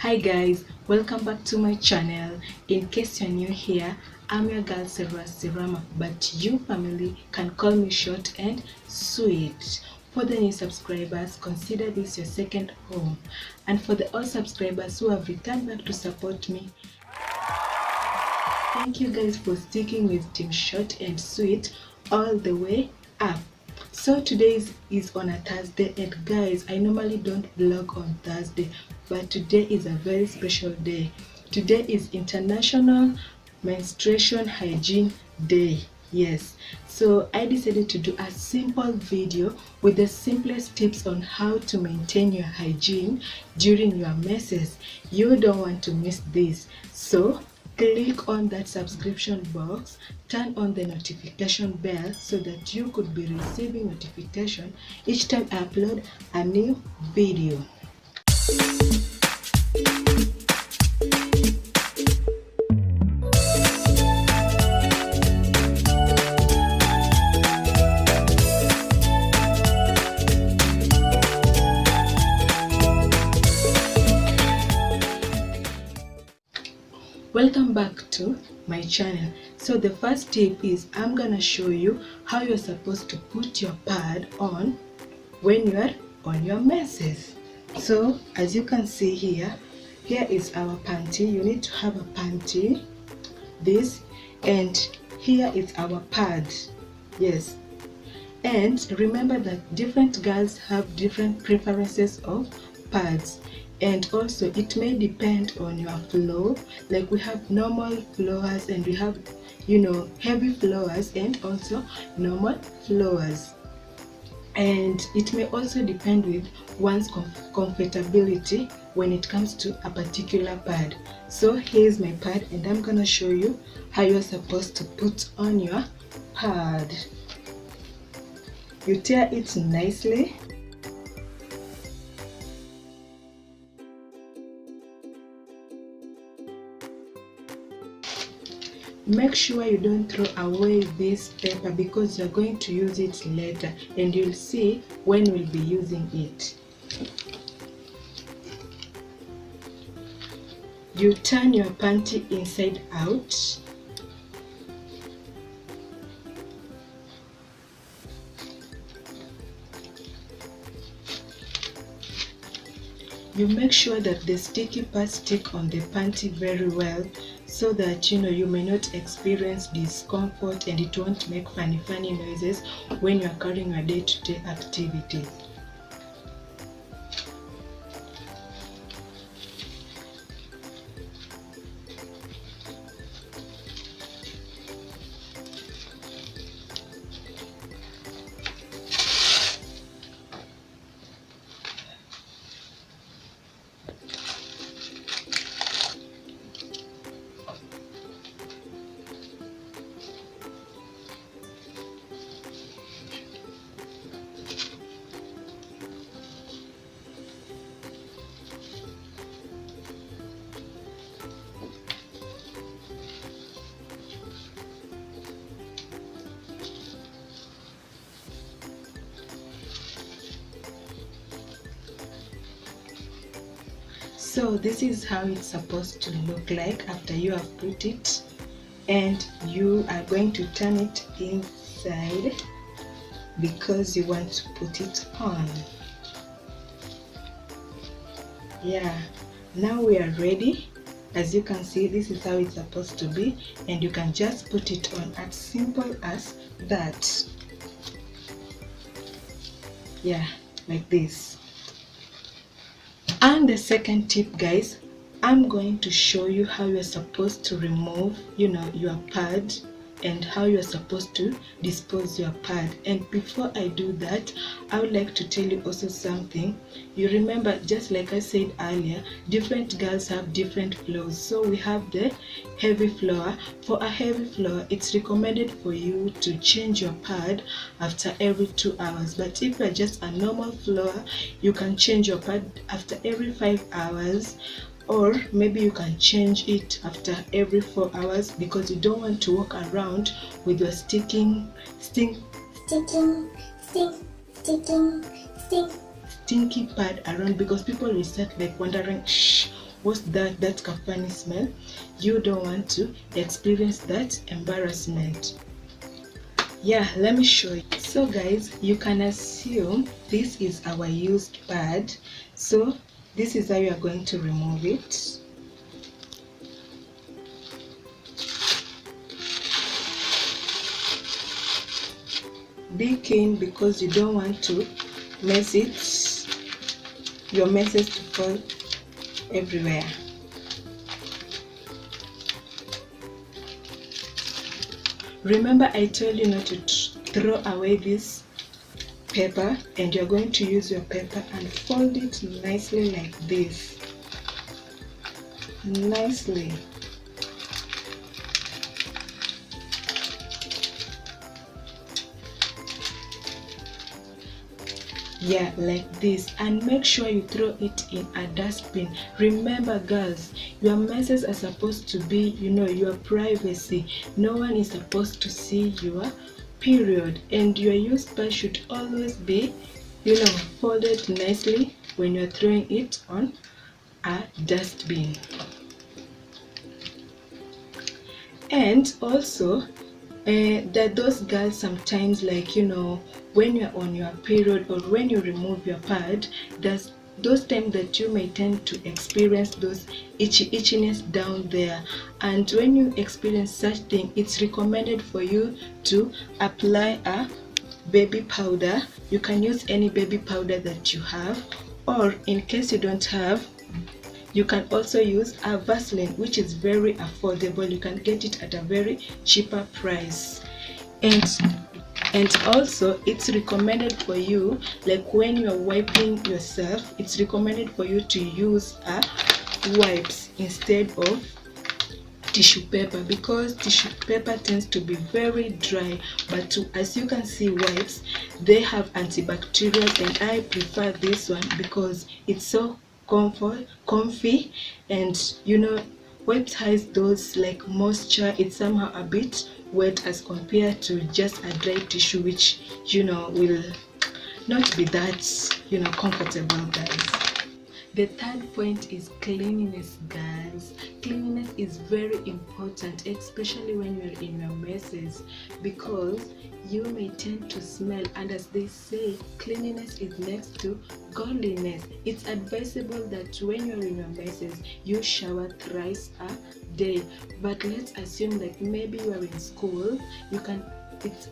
Hi guys, welcome back to my channel. In case you're new here, I'm your girl Sirama, but you family can call me short and sweet. For the new subscribers, consider this your second home, and for the old subscribers who have returned back to support me, thank you guys for sticking with Team Short and Sweet all the way up. So today is on a Thursday, and guys, I normally don't vlog on Thursday, but today is a very special day. Today is International Menstruation Hygiene Day. Yes, so I decided to do a simple video with the simplest tips on how to maintain your hygiene during your menses. You don't want to miss this, so click on that subscription box, turn on the notification bell so that you could be receiving notification each time I upload a new video. Welcome back to my channel. So the first tip is I'm gonna show you how you're supposed to put your pad on when you're on your menses. So as you can see here is our panty. You need to have a panty, this, and here is our pad. Yes, and remember that different girls have different preferences of pads, and also it may depend on your flow. Like we have normal flowers and we have, heavy flowers and also normal flowers, and it may also depend with one's comfortability when it comes to a particular pad. So here's my pad, and I'm gonna show you how you're supposed to put on your pad. You tear it nicely. Make sure you don't throw away this paper because you're going to use it later, and you'll see when we'll be using it. You turn your panty inside out. You make sure that the sticky parts stick on the panty very well, so that you may not experience discomfort and it won't make funny noises when you're carrying a day-to-day activity. So this is how it's supposed to look like after you have put it, and you are going to turn it inside because you want to put it on. Yeah, now we are ready. As you can see, this is how it's supposed to be, and you can just put it on as simple as that. Yeah, like this. And the second tip, guys, I'm going to show you how you're supposed to remove your pad and how you're supposed to dispose your pad. And before I do that, I would like to tell you also something. You remember, just like I said earlier, different girls have different flows. So we have the heavy floor. For a heavy floor, it's recommended for you to change your pad after every 2 hours. But if you're just a normal floor, you can change your pad after every 5 hours, or maybe you can change it after every 4 hours, because you don't want to walk around with your stinky pad around, because people will start like wondering, what's that kafani smell. You don't want to experience that embarrassment. Yeah, let me show you. So guys, you can assume this is our used pad. So this is how you are going to remove it. Be keen because you don't want to mess it, your messes to fall everywhere. Remember, I told you not to throw away this paper, and you're going to use your paper and fold it nicely like this. Nicely. Yeah, like this, and make sure you throw it in a dustbin. Remember girls, your messes are supposed to be, your privacy. No one is supposed to see your period, and your used pad should always be, folded nicely when you're throwing it on a dustbin. And also, that those girls sometimes, like, when you're on your period or when you remove your pad, there's those times that you may tend to experience those itchiness down there. And when you experience such thing, it's recommended for you to apply a baby powder. You can use any baby powder that you have, or in case you don't have, you can also use a Vaseline, which is very affordable. You can get it at a very cheaper price. And also, it's recommended for you, like when you're wiping yourself, it's recommended for you to use a wipes instead of tissue paper, because tissue paper tends to be very dry. But as you can see, wipes, they have antibacterial, and I prefer this one because it's so comfy, and wipes has those like moisture. It's somehow a bit wet as compared to just a dry tissue, which will not be that comfortable, guys. The third point is cleanliness, guys. Cleanliness is very important, especially when you're in your messes, because you may tend to smell, and as they say, cleanliness is next to godliness. It's advisable that when you're in your messes, you shower thrice a day. But let's assume that maybe you are in school,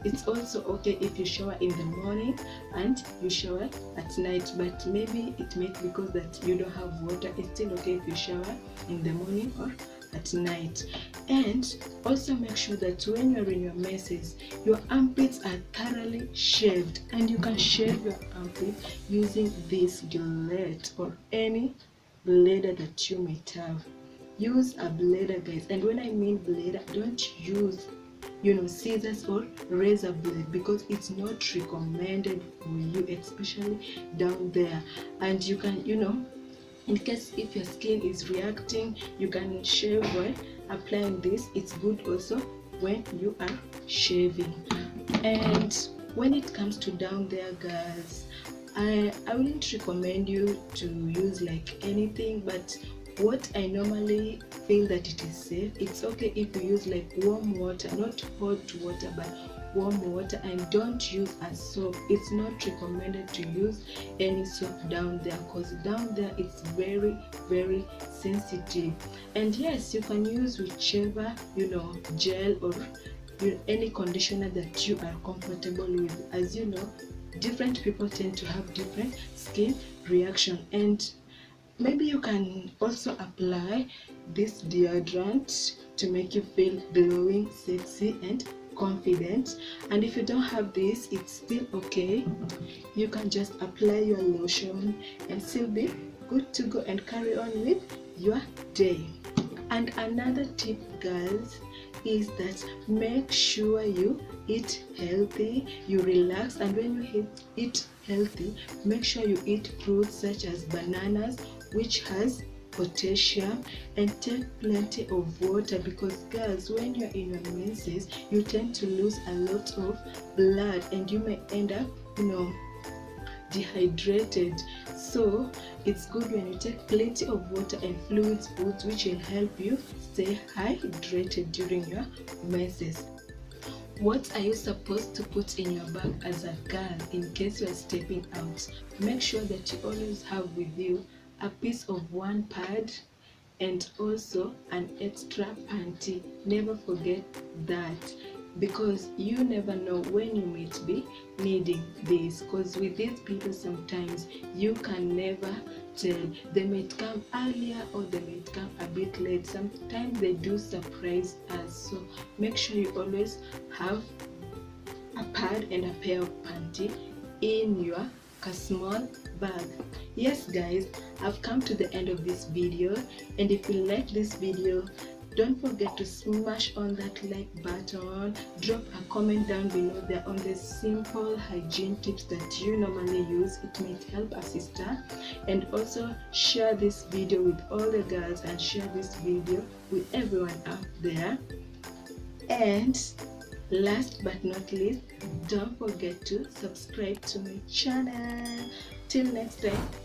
it's also okay if you shower in the morning and you shower at night, but maybe it may be because that you don't have water. It's still okay if you shower in the morning or at night. And also make sure that when you're in your messes, your armpits are thoroughly shaved, and you can shave your armpits using this gillette or any blader that you might have. Use a blader, guys, and when I mean blader, don't use scissors or razor blade, because it's not recommended for you, especially down there. And you can in case if your skin is reacting, you can shave while applying this. It's good also when you are shaving. And when it comes to down there, guys, I wouldn't recommend you to use like anything, but what I normally feel that it is safe, it's okay if you use like warm water, not hot water, but warm water, and don't use a soap. It's not recommended to use any soap down there, because down there it's very, very sensitive. And yes, you can use whichever gel or any conditioner that you are comfortable with. As you know, different people tend to have different skin reaction, and maybe you can also apply this deodorant to make you feel glowing, sexy, and confident. And if you don't have this, it's still okay. You can just apply your lotion and still be good to go and carry on with your day. And another tip, guys, is that make sure you eat healthy, you relax, and when you eat healthy, make sure you eat fruits such as bananas, which has potassium, and take plenty of water, because girls, when you're in your menses, you tend to lose a lot of blood, and you may end up dehydrated. So it's good when you take plenty of water and fluids foods, which will help you stay hydrated during your menses. What are you supposed to put in your bag as a girl in case you are stepping out? Make sure that you always have with you a piece of one pad and also an extra panty. Never forget that, because you never know when you might be needing this, because with these people sometimes you can never tell. They might come earlier or they might come a bit late. Sometimes they do surprise us, so make sure you always have a pad and a pair of panty in your small bag. Yes guys, I've come to the end of this video, and if you like this video, don't forget to smash on that like button, drop a comment down below there on the simple hygiene tips that you normally use. It might help a sister. And also share this video with all the girls and share this video with everyone out there. And last but not least, don't forget to subscribe to my channel. Till next time.